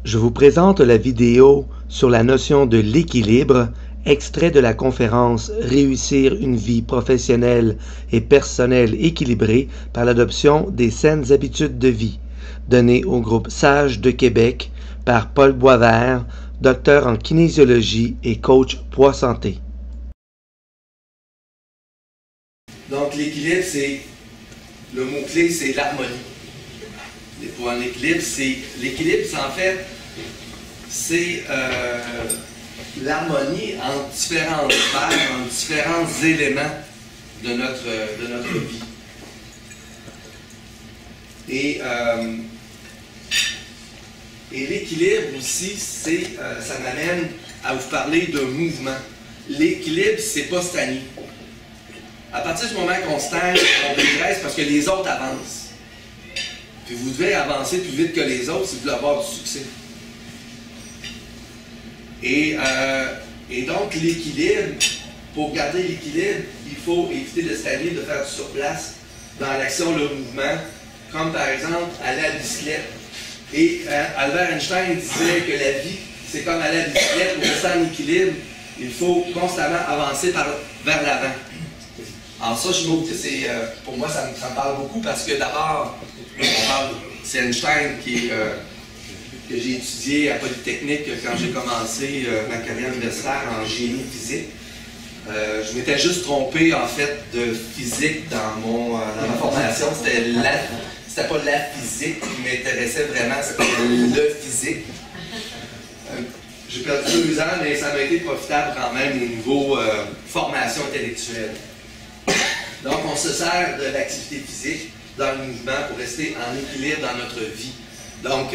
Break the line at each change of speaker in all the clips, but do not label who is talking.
Je vous présente la vidéo sur la notion de l'équilibre, extrait de la conférence « Réussir une vie professionnelle et personnelle équilibrée par l'adoption des saines habitudes de vie », donnée au groupe Sage de Québec par Paul Boisvert, docteur en kinésiologie et coach poids santé.
Donc l'équilibre, c'est le mot-clé, c'est l'harmonie. Pour un équilibre, c'est en fait, c'est l'harmonie entre différentes sphères, entre différents éléments de notre vie. Et l'équilibre aussi, ça m'amène à vous parler de mouvement. L'équilibre, c'est pas stagner. À partir du moment qu'on stagne, on régresse parce que les autres avancent. Puis vous devez avancer plus vite que les autres si vous voulez avoir du succès. Et donc l'équilibre, pour garder l'équilibre, il faut éviter de stagner, de faire du surplace dans l'action, le mouvement, comme par exemple aller à la bicyclette. Et Albert Einstein disait que la vie, c'est comme aller à la bicyclette, pour rester en équilibre, il faut constamment avancer vers l'avant. Alors ça, je trouve que c'est, pour moi, ça me parle beaucoup parce que d'abord, c'est Einstein que j'ai étudié à Polytechnique quand j'ai commencé ma carrière universitaire en génie physique. Je m'étais juste trompé en fait de physique dans ma formation. C'était pas la physique qui m'intéressait vraiment, c'était le physique. J'ai perdu 2 ans, mais ça m'a été profitable quand même au niveau formation intellectuelle. Donc, on se sert de l'activité physique dans le mouvement pour rester en équilibre dans notre vie. Donc,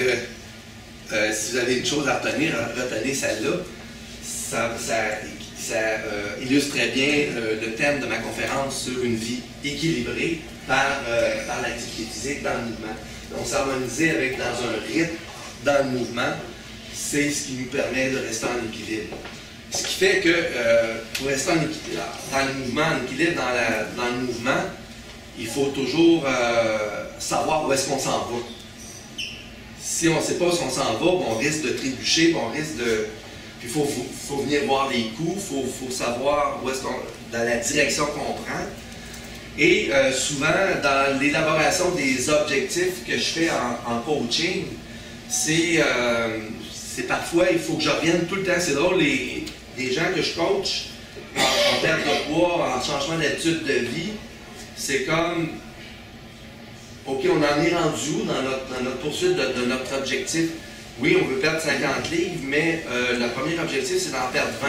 si vous avez une chose à retenir, retenez celle-là. Ça illustre très bien le thème de ma conférence sur une vie équilibrée par l'activité physique dans le mouvement. Donc, s'harmoniser dans un rythme dans le mouvement, c'est ce qui nous permet de rester en équilibre. Ce qui fait que pour rester dans le mouvement, en équilibre dans le mouvement, il faut toujours savoir où est-ce qu'on s'en va. Si on ne sait pas où on s'en va, on risque de trébucher, on risque de... Puis il faut venir voir les coups, il faut savoir où est-ce dans la direction qu'on prend. Et souvent, dans l'élaboration des objectifs que je fais en coaching, c'est parfois, il faut que je revienne tout le temps. C'est drôle, les gens que je coach en perte de poids, en changement d'habitude de vie, c'est comme, OK, on en est rendu où dans notre poursuite de notre objectif? Oui, on veut perdre 50 livres, mais le premier objectif, c'est d'en perdre 20.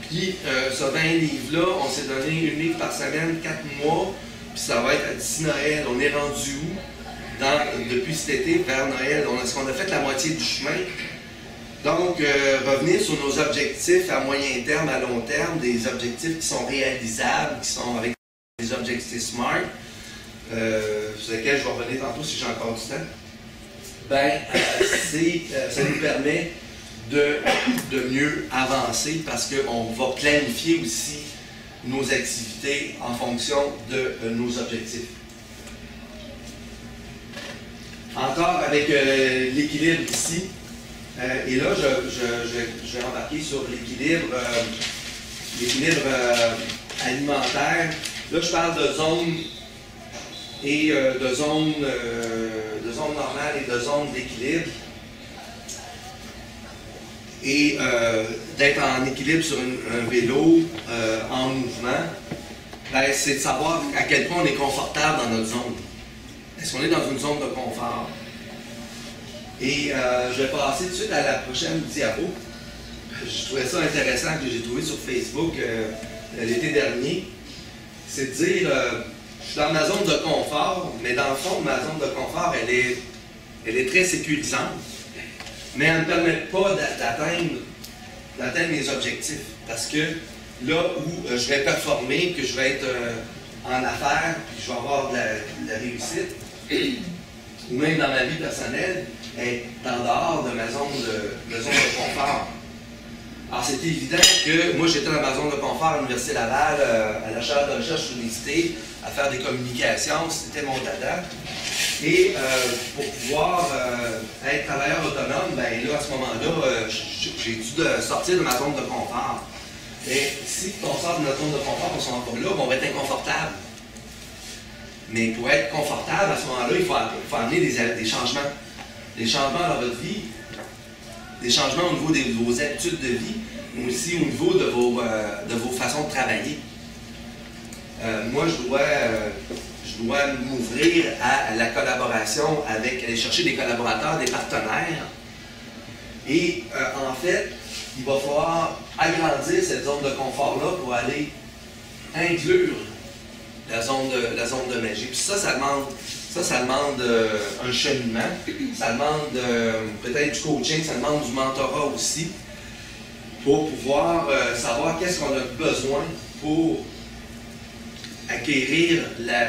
Puis, ce 20 livres-là, on s'est donné 1 livre par semaine, 4 mois, puis ça va être d'ici Noël. On est rendu où depuis cet été vers Noël? Est-ce qu'on a fait la moitié du chemin? Donc, revenir sur nos objectifs à moyen terme, à long terme, des objectifs qui sont réalisables, qui sont avec des objectifs SMART, sur lesquels je vais revenir tantôt si j'ai encore du temps, ça nous permet de mieux avancer parce qu'on va planifier aussi nos activités en fonction de nos objectifs. Encore avec l'équilibre ici. Et là, je vais embarquer sur l'équilibre alimentaire. Là, je parle de zones et de zones normales et de zones d'équilibre. Et d'être en équilibre sur un vélo en mouvement, c'est de savoir à quel point on est confortable dans notre zone. Est-ce qu'on est dans une zone de confort? Et je vais passer tout de suite à la prochaine diapo. Je trouvais ça intéressant que j'ai trouvé sur Facebook l'été dernier. C'est de dire, je suis dans ma zone de confort, mais dans le fond, ma zone de confort, elle est très sécurisante, mais elle ne me permet pas d'atteindre mes objectifs. Parce que là où je vais performer, que je vais être en affaires, puis je vais avoir de la réussite, ou même dans ma vie personnelle, être en dehors de ma zone de confort. Alors, c'est évident que moi, j'étais dans ma zone de confort à l'Université Laval, à la chaire de recherche université, à faire des communications, c'était mon dada. Et pour pouvoir être être travailleur autonome, ben là, à ce moment-là, j'ai dû sortir de ma zone de confort. Et si on sort de notre zone de confort, on s'en va là, on va être inconfortable. Mais pour être confortable, à ce moment-là, il faut amener des changements. Des changements dans votre vie, des changements au niveau de vos habitudes de vie, mais aussi au niveau de vos façons de travailler. Moi, je dois m'ouvrir à la collaboration aller chercher des collaborateurs, des partenaires. Et en fait, il va falloir agrandir cette zone de confort-là pour aller inclure la zone de magie. Puis ça demande un cheminement, ça demande peut-être du coaching, ça demande du mentorat aussi, pour pouvoir savoir qu'est-ce qu'on a besoin pour acquérir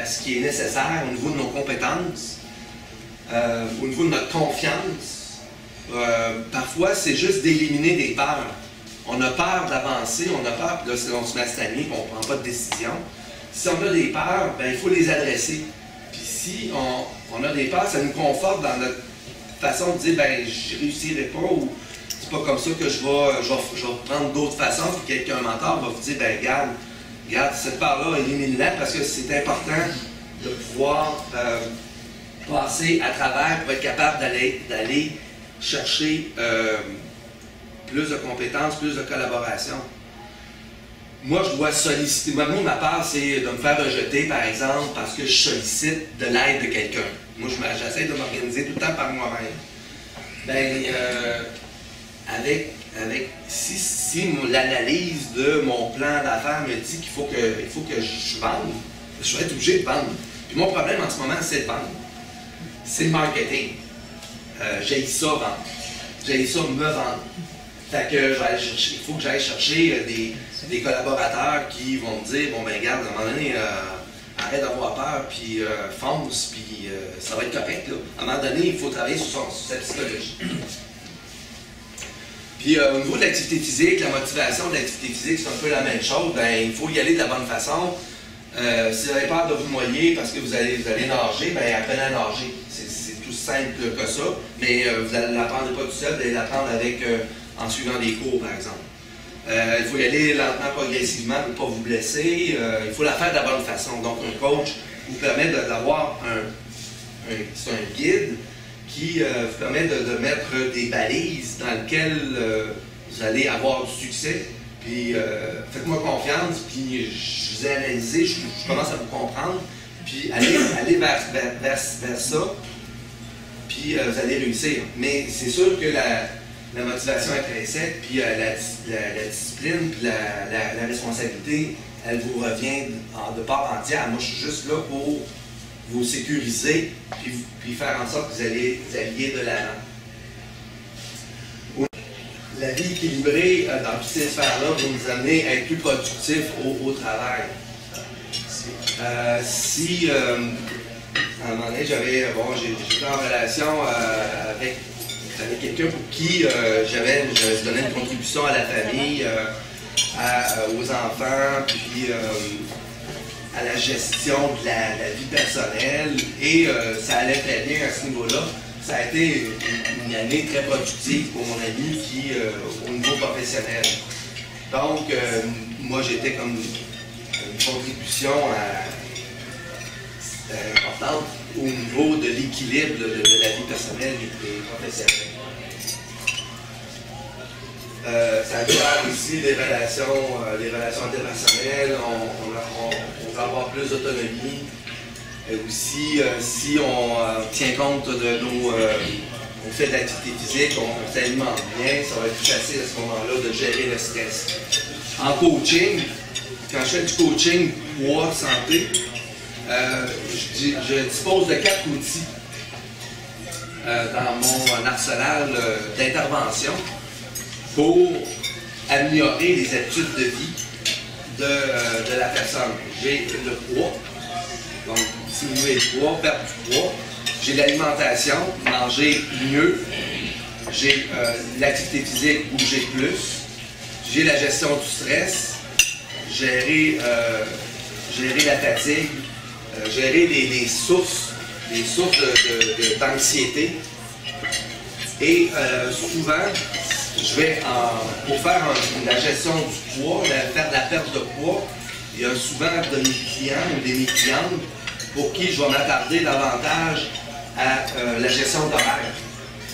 ce qui est nécessaire au niveau de nos compétences, au niveau de notre confiance. Parfois, c'est juste d'éliminer des peurs. On a peur d'avancer, on a peur, puis là, on se met à stagner, on ne prend pas de décision. Si on a des peurs, ben, il faut les adresser. Puis si on a des peurs, ça nous conforte dans notre façon de dire, ben, je ne réussirai pas, ou c'est pas comme ça que je vais prendre d'autres façons, puis un mentor va vous dire, ben, regarde, cette part-là, élimine-la, parce que c'est important de pouvoir passer à travers pour être capable d'aller chercher plus de compétences, plus de collaboration. Moi, je dois solliciter. Moi, ma part, c'est de me faire rejeter, par exemple, parce que je sollicite de l'aide de quelqu'un. Moi, j'essaie de m'organiser tout le temps par moi-même. Ben, si l'analyse de mon plan d'affaires me dit qu'il faut que je vende, je vais être obligé de vendre. Puis mon problème en ce moment, c'est de vendre. C'est le marketing. J'haïs ça vendre. J'haïs ça me vendre. Fait que il faut que j'aille chercher des collaborateurs qui vont me dire, bon ben regarde, à un moment donné, arrête d'avoir peur, puis fonce, puis ça va être correct. Là. À un moment donné, il faut travailler sur sa psychologie. Puis au niveau de l'activité physique, la motivation de l'activité physique, c'est un peu la même chose. Ben, il faut y aller de la bonne façon. Si vous avez peur de vous noyer parce que vous allez nager, ben apprenez à nager. C'est tout simple que ça, mais vous ne l'apprendrez pas tout seul, vous allez l'apprendre en suivant des cours, par exemple. Il faut y aller lentement, progressivement pour ne pas vous blesser. Il faut la faire de la bonne façon. Donc, un coach vous permet d'avoir c'est un guide qui vous permet de mettre des balises dans lesquelles vous allez avoir du succès. Puis, faites-moi confiance, puis je vous ai analysé, je commence à vous comprendre, puis allez vers ça, puis vous allez réussir. Mais c'est sûr que la motivation intrinsèque, puis la discipline, puis la responsabilité, elle vous revient de part entière. Moi, je suis juste là pour vous sécuriser, puis faire en sorte que vous alliez de l'avant. La vie équilibrée dans toutes ces sphères-là va nous amener à être plus productif au travail. Si à un moment donné, j'étais en relation avec quelqu'un pour qui je donnais une contribution à la famille, aux enfants, puis à la gestion de la vie personnelle, et ça allait très bien à ce niveau-là. Ça a été une année très productive pour mon ami au niveau professionnel. Donc, moi, j'étais comme une contribution importante au niveau de l'équilibre de la vie personnelle et professionnelle. Ça gère aussi les relations interpersonnelles, on va avoir plus d'autonomie. Et aussi, si on tient compte de on fait de l'activité physique, on s'alimente bien, ça va être plus facile à ce moment-là de gérer le stress. En coaching, quand je fais du coaching poids santé, je dispose de 4 outils dans mon arsenal d'intervention pour améliorer les habitudes de vie de la personne. J'ai le poids, donc diminuer le poids, perdre du poids. J'ai l'alimentation, manger mieux. J'ai l'activité physique, bouger plus. J'ai la gestion du stress, gérer la fatigue, gérer les sources d'anxiété. Et souvent, je vais, pour faire la gestion du poids, faire de la perte de poids, il y a souvent de mes clients ou de mes clientes pour qui je vais m'attarder davantage à la gestion d'horaire.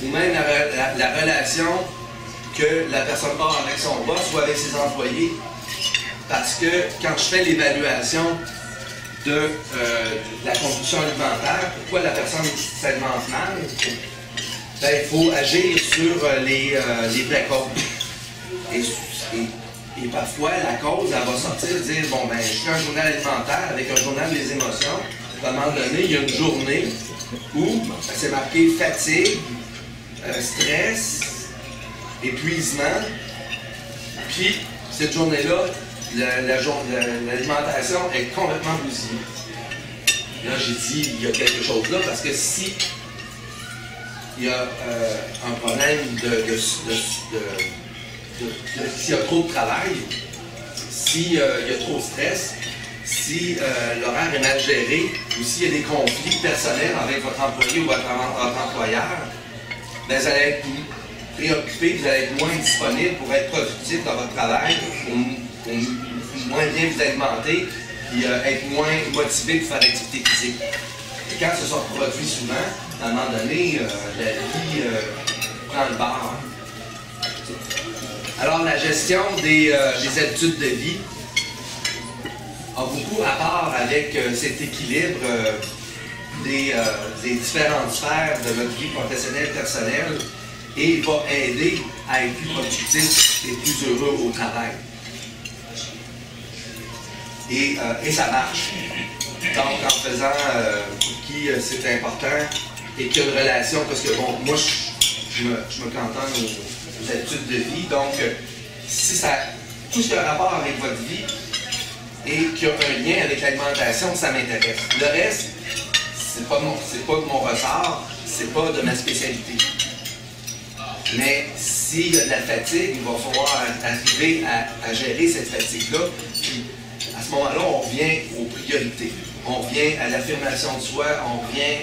Ou même la relation que la personne a avec son boss ou avec ses employés. Parce que quand je fais l'évaluation de la compulsion alimentaire, pourquoi la personne s'alimente mal, ben, il faut agir sur les vraies causes. Et parfois, la cause, elle va sortir et dire, bon, ben, je fais un journal alimentaire avec un journal des émotions. À un moment donné, il y a une journée où c'est marqué fatigue, stress, épuisement. Puis, cette journée-là, l'alimentation est complètement bousillée. Là, j'ai dit, il y a quelque chose là, parce que si il y a un problème s'il y a trop de travail, s'il y a trop de stress, si l'horaire est mal géré, ou s'il y a des conflits personnels avec votre employé ou votre employeur, ben, vous allez être préoccupé, vous allez être moins disponible pour être productif dans votre travail, moins bien vous alimenter, puis être moins motivé pour faire l'activité physique. Et quand ce sont produits souvent, à un moment donné, la vie prend le bord. Alors, la gestion des habitudes de vie a beaucoup rapport avec cet équilibre des différentes sphères de notre vie professionnelle, personnelle, et va aider à être plus productif et plus heureux au travail. Et ça marche. Donc, en faisant pour qui c'est important et qu'il y a une relation, parce que bon, moi, je me cantonne aux habitudes de vie. Donc, si ça, tout ce qui a un rapport avec votre vie et qui a un lien avec l'alimentation, ça m'intéresse. Le reste, c'est pas de mon ressort, c'est pas de ma spécialité. Mais s'il y a de la fatigue, il va falloir arriver à gérer cette fatigue-là. Puis, à ce moment-là, on revient aux priorités. On vient à l'affirmation de soi, on vient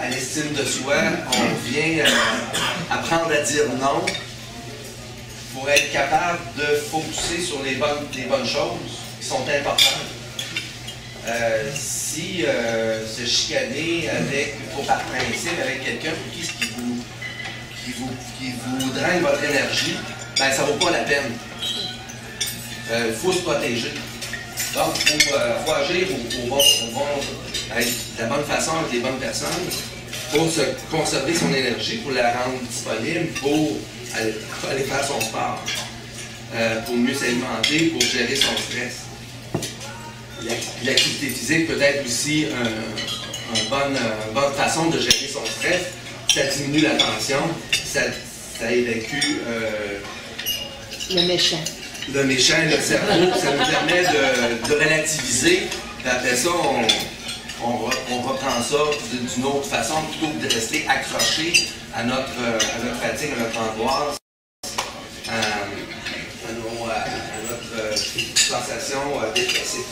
à l'estime de soi, on vient apprendre à dire non pour être capable de focuser sur les bonnes choses qui sont importantes. Si se chicaner par principe avec quelqu'un pour qui vous draine votre énergie, ben ça ne vaut pas la peine. Il faut se protéger. Donc, il faut agir de la bonne façon avec les bonnes personnes pour conserver son énergie, pour la rendre disponible, pour aller faire son sport, pour mieux s'alimenter, pour gérer son stress. L'activité physique peut être aussi une bonne façon de gérer son stress. Ça diminue la tension, ça évacue
le méchant.
Le méchant et le cerveau, ça nous permet de relativiser. Puis après ça, on reprend ça d'une autre façon, plutôt que de rester accroché à notre fatigue, à notre angoisse, à notre sensation dépressive.